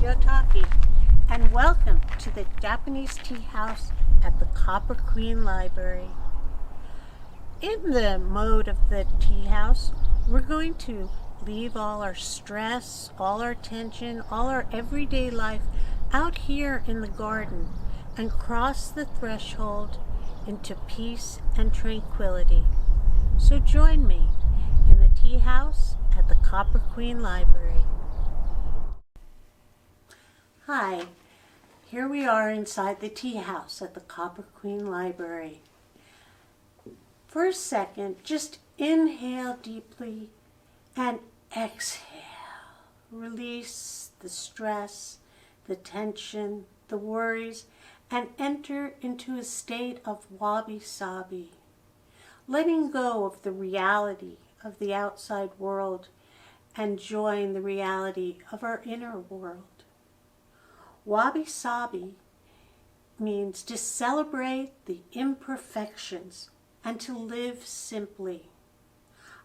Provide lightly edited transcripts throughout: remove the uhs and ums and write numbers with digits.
Yotaki, and welcome to the Japanese tea house at the Copper Queen Library. In the mode of the tea house, we're going to leave all our stress, all our tension, all our everyday life out here in the garden and cross the threshold into peace and tranquility. So join me in the tea house at the Copper Queen Library. Hi, here we are inside the tea house at the Copper Queen Library. For a second, just inhale deeply and exhale. Release the stress, the tension, the worries, and enter into a state of Wabi Sabi, letting go of the reality of the outside world and join the reality of our inner world. Wabi Sabi means to celebrate the imperfections and to live simply.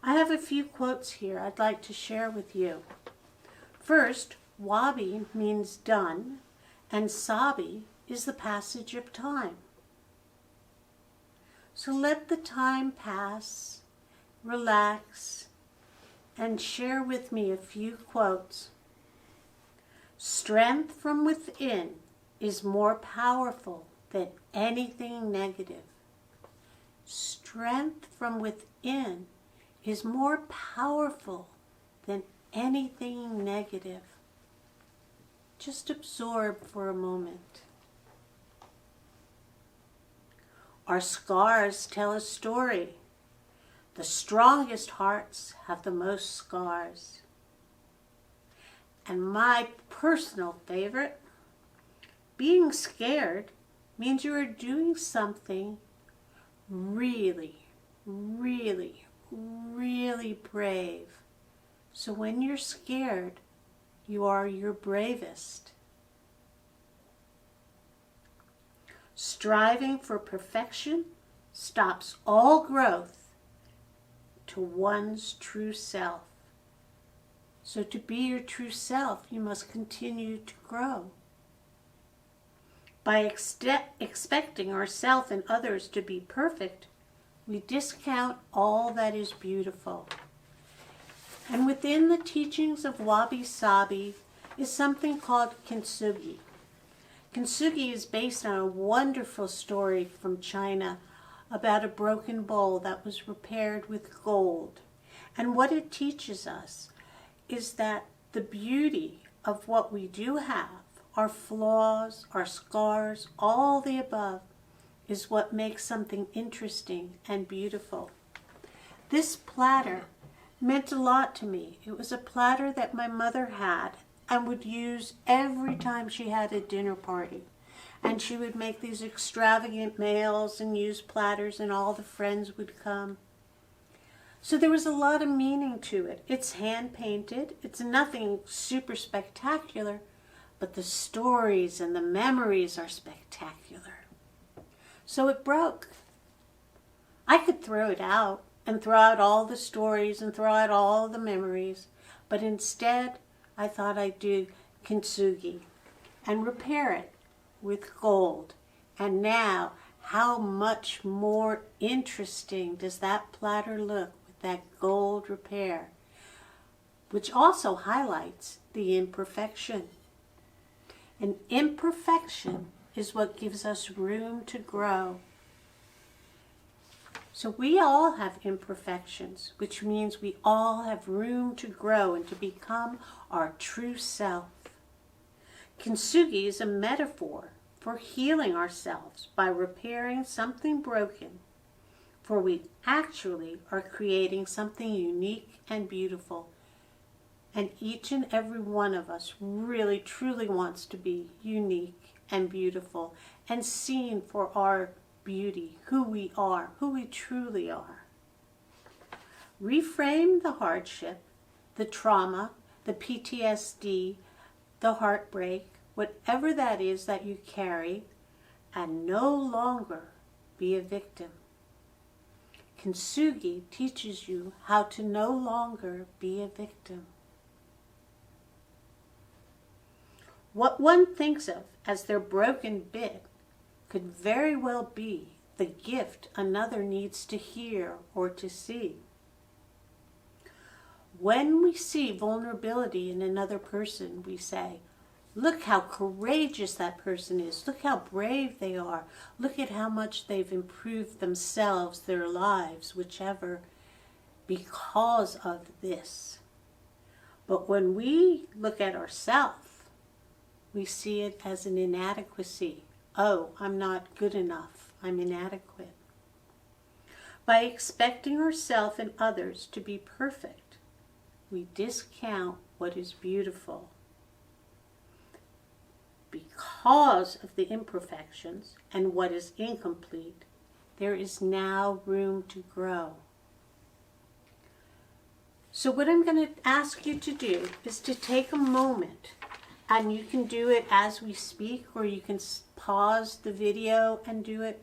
I have a few quotes here I'd like to share with you. First, Wabi means done, and Sabi is the passage of time. So let the time pass, relax, and share with me a few quotes. Strength from within is more powerful than anything negative. Strength from within is more powerful than anything negative. Just absorb for a moment. Our scars tell a story. The strongest hearts have the most scars. And my personal favorite, being scared means you are doing something really, really, really brave. So when you're scared, you are your bravest. Striving for perfection stops all growth to one's true self. So to be your true self, you must continue to grow. By expecting ourselves and others to be perfect, we discount all that is beautiful. And within the teachings of Wabi Sabi is something called kintsugi. Kintsugi is based on a wonderful story from China about a broken bowl that was repaired with gold. And what it teaches us is that the beauty of what we do have, our flaws, our scars, all the above, is what makes something interesting and beautiful. This platter meant a lot to me. It was a platter that my mother had and would use every time she had a dinner party. And she would make these extravagant meals and use platters, and all the friends would come. So there was a lot of meaning to it. It's hand-painted. It's nothing super spectacular, but the stories and the memories are spectacular. So it broke. I could throw it out and throw out all the stories and throw out all the memories, but instead I thought I'd do kintsugi and repair it with gold. And now, how much more interesting does that platter look with that gold repair, which also highlights the imperfection. And imperfection is what gives us room to grow. So we all have imperfections, which means we all have room to grow and to become our true self. Kintsugi is a metaphor for healing ourselves by repairing something broken, for we actually are creating something unique and beautiful. And each and every one of us really, truly wants to be unique and beautiful and seen for our beauty, who we are, who we truly are. Reframe the hardship, the trauma, the PTSD, the heartbreak, whatever that is that you carry, and no longer be a victim. Kintsugi teaches you how to no longer be a victim. What one thinks of as their broken bit could very well be the gift another needs to hear or to see. When we see vulnerability in another person, we say, look how courageous that person is. Look how brave they are. Look at how much they've improved themselves, their lives, whichever, because of this. But when we look at ourselves, we see it as an inadequacy. Oh, I'm not good enough. I'm inadequate. By expecting ourselves and others to be perfect, we discount what is beautiful. Because of the imperfections and what is incomplete, there is now room to grow. So what I'm going to ask you to do is to take a moment, and you can do it as we speak, or you can pause the video and do it,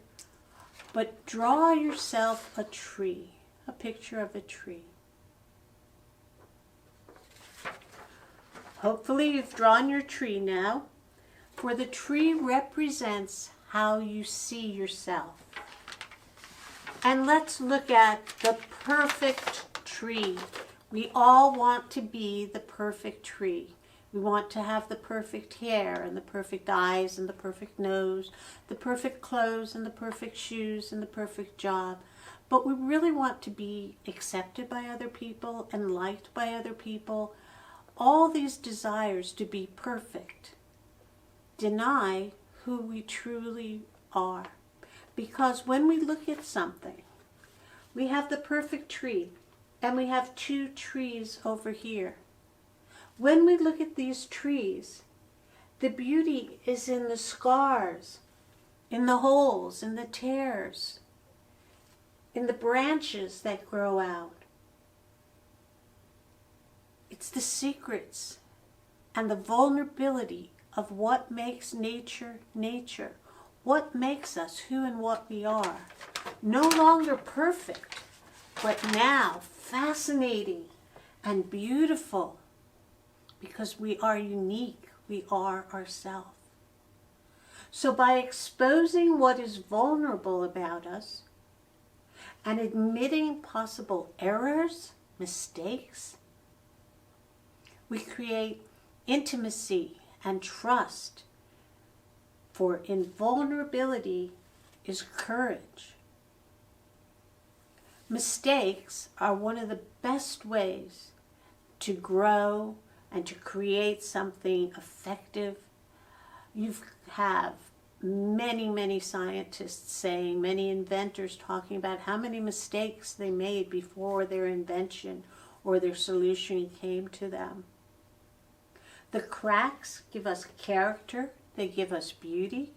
but draw yourself a tree, a picture of a tree. Hopefully you've drawn your tree now, for the tree represents how you see yourself. And let's look at the perfect tree. We all want to be the perfect tree. We want to have the perfect hair and the perfect eyes and the perfect nose, the perfect clothes and the perfect shoes and the perfect job. But we really want to be accepted by other people and liked by other people. All these desires to be perfect deny who we truly are. Because when we look at something, we have the perfect tree and we have two trees over here. When we look at these trees, the beauty is in the scars, in the holes, in the tears, in the branches that grow out. It's the secrets and the vulnerability of what makes nature, nature. What makes us who and what we are. No longer perfect, but now fascinating and beautiful. Because we are unique, we are ourselves. So by exposing what is vulnerable about us and admitting possible errors, mistakes, we create intimacy and trust. For invulnerability is courage. Mistakes are one of the best ways to grow and to create something effective. You have many scientists saying, many inventors talking about how many mistakes they made before their invention or their solution came to them. The cracks give us character, they give us beauty.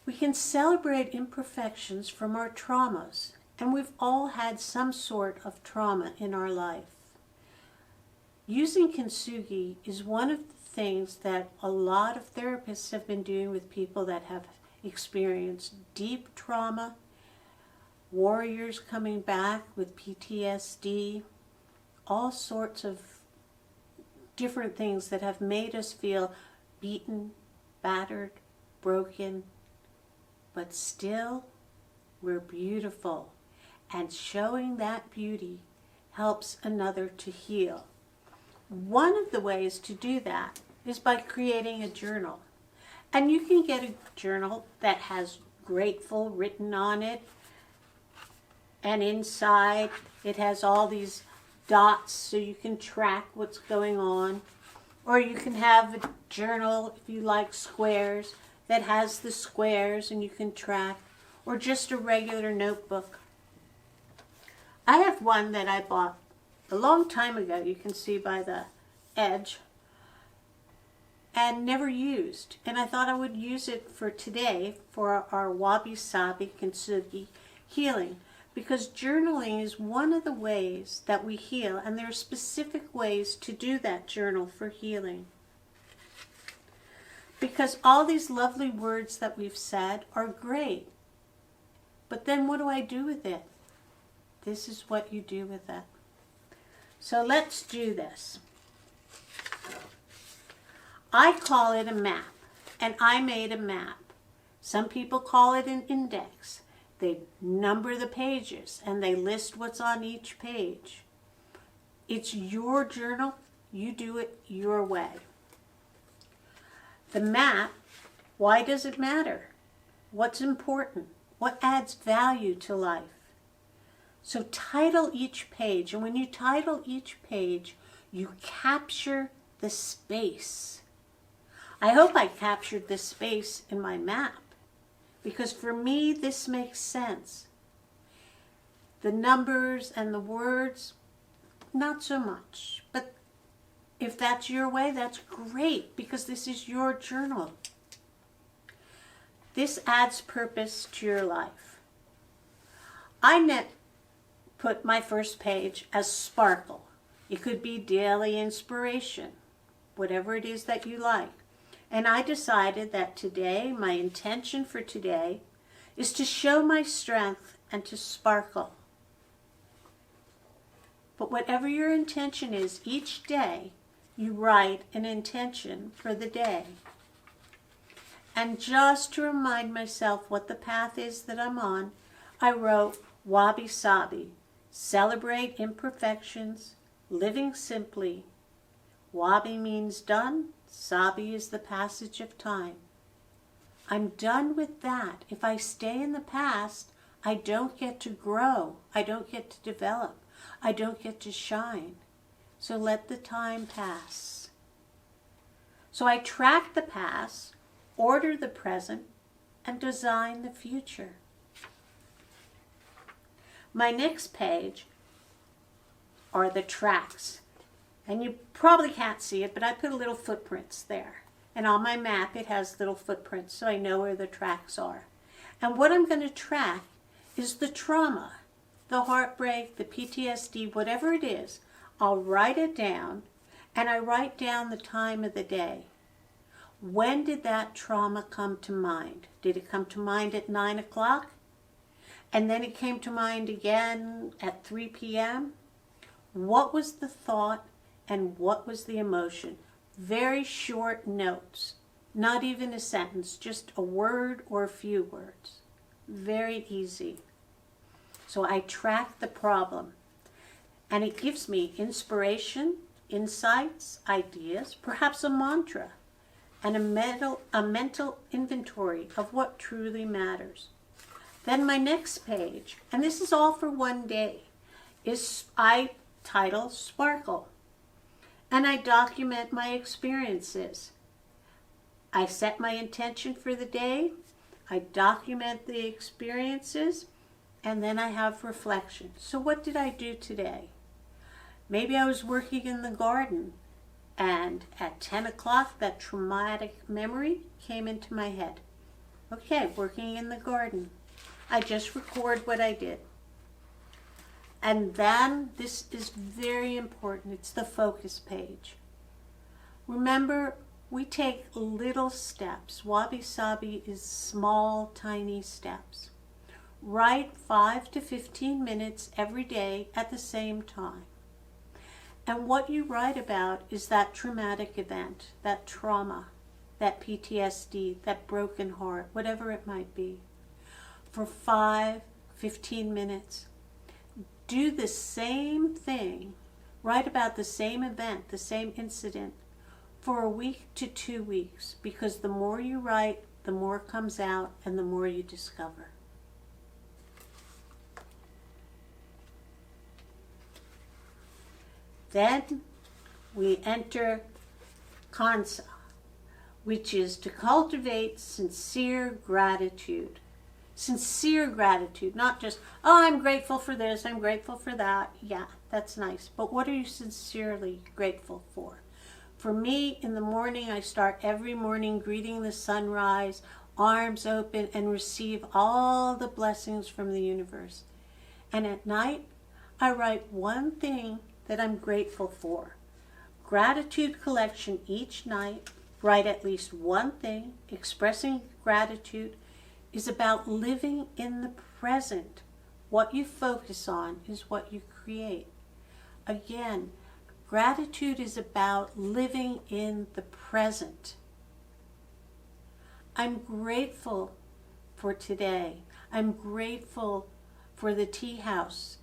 We can celebrate imperfections from our traumas, and we've all had some sort of trauma in our life. Using kintsugi is one of the things that a lot of therapists have been doing with people that have experienced deep trauma, warriors coming back with PTSD, all sorts of different things that have made us feel beaten, battered, broken, but still we're beautiful, and showing that beauty helps another to heal. One of the ways to do that is by creating a journal. And you can get a journal that has grateful written on it, and inside it has all these dots so you can track what's going on. Or you can have a journal, if you like squares, that has the squares and you can track, or just a regular notebook. I have one that I bought a long time ago, you can see by the edge, and never used. And I thought I would use it for today for our Wabi Sabi kintsugi healing. Because journaling is one of the ways that we heal, and there are specific ways to do that journal for healing. Because all these lovely words that we've said are great, but then what do I do with it? This is what you do with it. So let's do this. I call it a map, and I made a map. Some people call it an index. They number the pages and they list what's on each page. It's your journal. You do it your way. The map, why does it matter? What's important? What adds value to life? So title each page, and when you title each page, you capture the space. I hope I captured the space in my map, because for me this makes sense. The numbers and the words, not so much, but if that's your way, that's great, because this is your journal. This adds purpose to your life. I put my first page as sparkle. It could be daily inspiration, whatever it is that you like. And I decided that today, my intention for today is to show my strength and to sparkle. But whatever your intention is, each day you write an intention for the day. And just to remind myself what the path is that I'm on, I wrote Wabi Sabi, celebrate imperfections, living simply. Wabi means done, Sabi is the passage of time. I'm done with that. If I stay in the past, I don't get to grow. I don't get to develop. I don't get to shine. So let the time pass. So I track the past, order the present, and design the future. My next page are the tracks. And you probably can't see it, but I put little footprints there. And on my map, it has little footprints, so I know where the tracks are. And what I'm going to track is the trauma, the heartbreak, the PTSD, whatever it is. I'll write it down, and I write down the time of the day. When did that trauma come to mind? Did it come to mind at 9 o'clock? And then it came to mind again at 3 p.m.? What was the thought and what was the emotion? Very short notes, not even a sentence, just a word or a few words. Very easy. So I track the problem, and it gives me inspiration, insights, ideas, perhaps a mantra, and a mental inventory of what truly matters. Then my next page, and this is all for one day, is I title Sparkle. And I document my experiences. I set my intention for the day, I document the experiences, and then I have reflection. So what did I do today? Maybe I was working in the garden, and at 10 o'clock that traumatic memory came into my head. Okay, working in the garden. I just record what I did. And then, this is very important, it's the focus page. Remember, we take little steps. Wabi Sabi is small, tiny steps. Write 5 to 15 minutes every day at the same time. And what you write about is that traumatic event, that trauma, that PTSD, that broken heart, whatever it might be. For 15 minutes. Do the same thing, write about the same event, the same incident, for a week to 2 weeks, because the more you write, the more comes out and the more you discover. Then we enter Kansa, which is to cultivate sincere gratitude. Sincere gratitude, not just, oh, I'm grateful for this, I'm grateful for that. Yeah, that's nice. But what are you sincerely grateful for? For me, in the morning, I start every morning greeting the sunrise, arms open, and receive all the blessings from the universe. And at night, I write one thing that I'm grateful for. Gratitude collection each night, write at least one thing, expressing gratitude, is about living in the present. What you focus on is what you create. Again, Gratitude is about living in the present. I'm grateful for today. I'm grateful for the tea house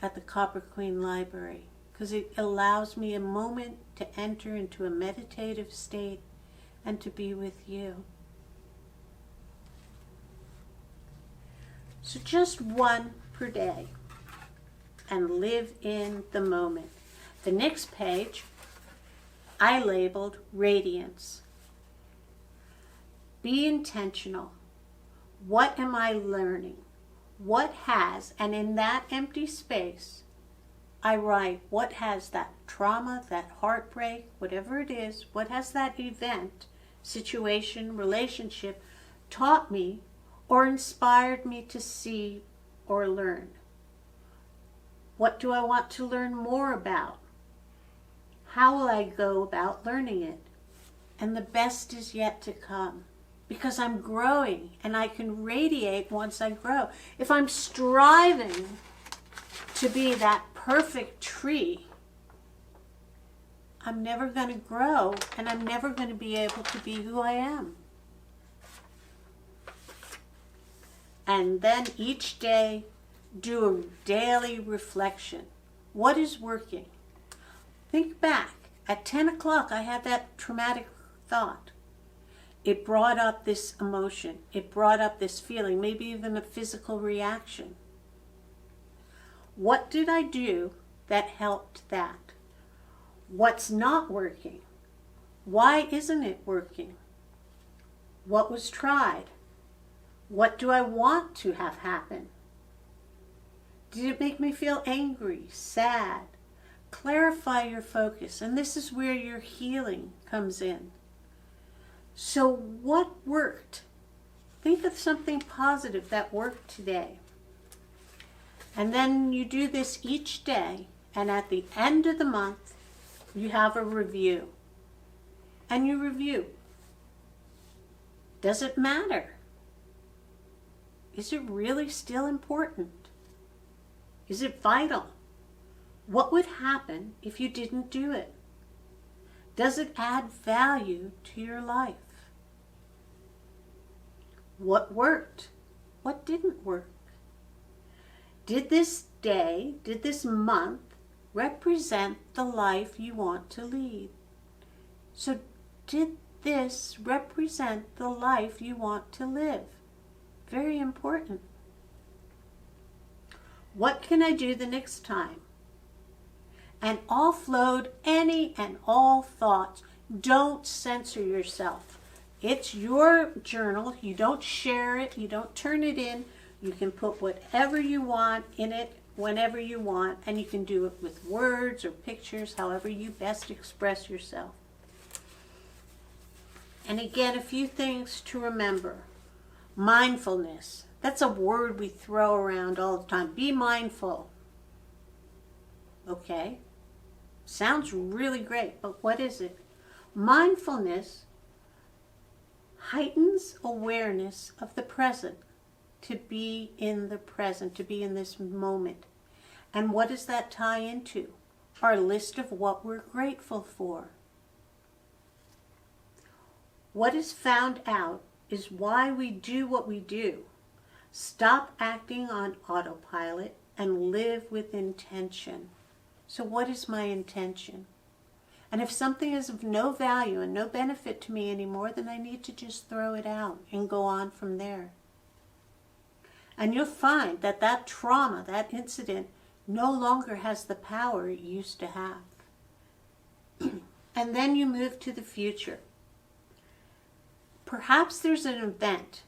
at the Copper Queen Library because it allows me a moment to enter into a meditative state and to be with you. So just one per day and live in the moment. The next page I labeled Radiance. Be intentional. What am I learning? What has, and in that empty space, I write, what has that trauma, that heartbreak, whatever it is, what has that event, situation, relationship taught me or inspired me to see or learn? What do I want to learn more about? How will I go about learning it? And the best is yet to come. Because I'm growing and I can radiate once I grow. If I'm striving to be that perfect tree, I'm never going to grow and I'm never going to be able to be who I am. And then each day, do a daily reflection. What is working? Think back. At 10 o'clock, I had that traumatic thought. It brought up this emotion. It brought up this feeling, maybe even a physical reaction. What did I do that helped that? What's not working? Why isn't it working? What was tried? What do I want to have happen? Did it make me feel angry, sad? Clarify your focus, and this is where your healing comes in. So what worked? Think of something positive that worked today. And then you do this each day, and at the end of the month, you have a review. And you review. Does it matter? Is it really still important? Is it vital? What would happen if you didn't do it? Does it add value to your life? What worked? What didn't work? Did this day, did this month represent the life you want to lead? So did this represent the life you want to live? Very important. What can I do the next time? And offload any and all thoughts. Don't censor yourself. It's your journal. You don't share it. You don't turn it in. You can put whatever you want in it whenever you want, and you can do it with words or pictures, however you best express yourself. And again, a few things to remember. Mindfulness. That's a word we throw around all the time. Be mindful. Okay. Sounds really great, but what is it? Mindfulness heightens awareness of the present, to be in the present, to be in this moment. And what does that tie into? Our list of what we're grateful for. What is found out is why we do what we do. Stop acting on autopilot and live with intention. So what is my intention? And if something is of no value and no benefit to me anymore, then I need to just throw it out and go on from there. And you'll find that that trauma, that incident, no longer has the power it used to have. And then you move to the future. Perhaps there's an event,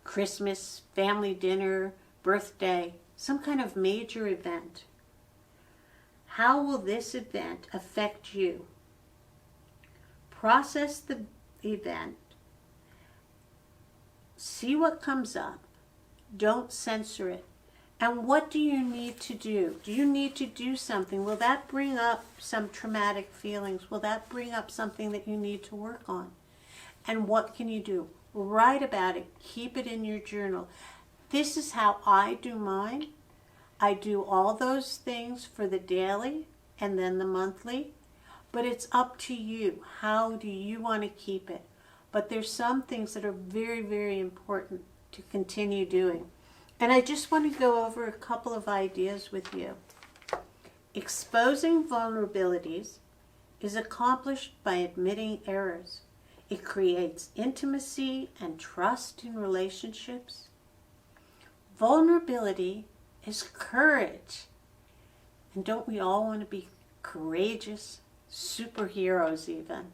Christmas, family dinner, birthday, some kind of major event. How will this event affect you? Process the event. See what comes up. Don't censor it. And what do you need to do? Do you need to do something? Will that bring up some traumatic feelings? Will that bring up something that you need to work on? And what can you do? Write about it. Keep it in your journal. This is how I do mine. I do all those things for the daily, and then the monthly. But it's up to you. How do you want to keep it? But there's some things that are very, very important to continue doing. And I just want to go over a couple of ideas with you. Exposing vulnerabilities is accomplished by admitting errors. It creates intimacy and trust in relationships. Vulnerability is courage. And don't we all want to be courageous? Superheroes even.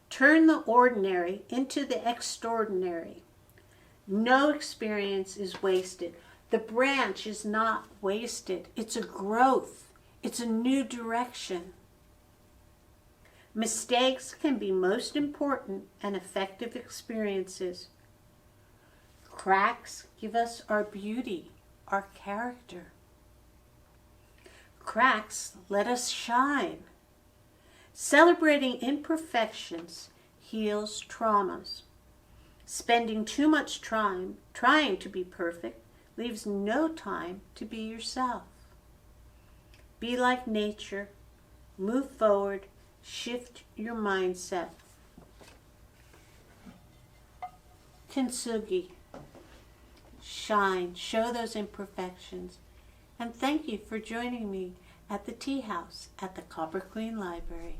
Turn the ordinary into the extraordinary. No experience is wasted. The branch is not wasted. It's a growth. It's a new direction. Mistakes can be most important and effective experiences. Cracks give us our beauty, our character. Cracks let us shine. Celebrating imperfections heals traumas. Spending too much time trying to be perfect leaves no time to be yourself. Be like nature. Move forward. Shift your mindset. Kintsugi. Shine. Show those imperfections. And thank you for joining me at the Tea House at the Copper Queen Library.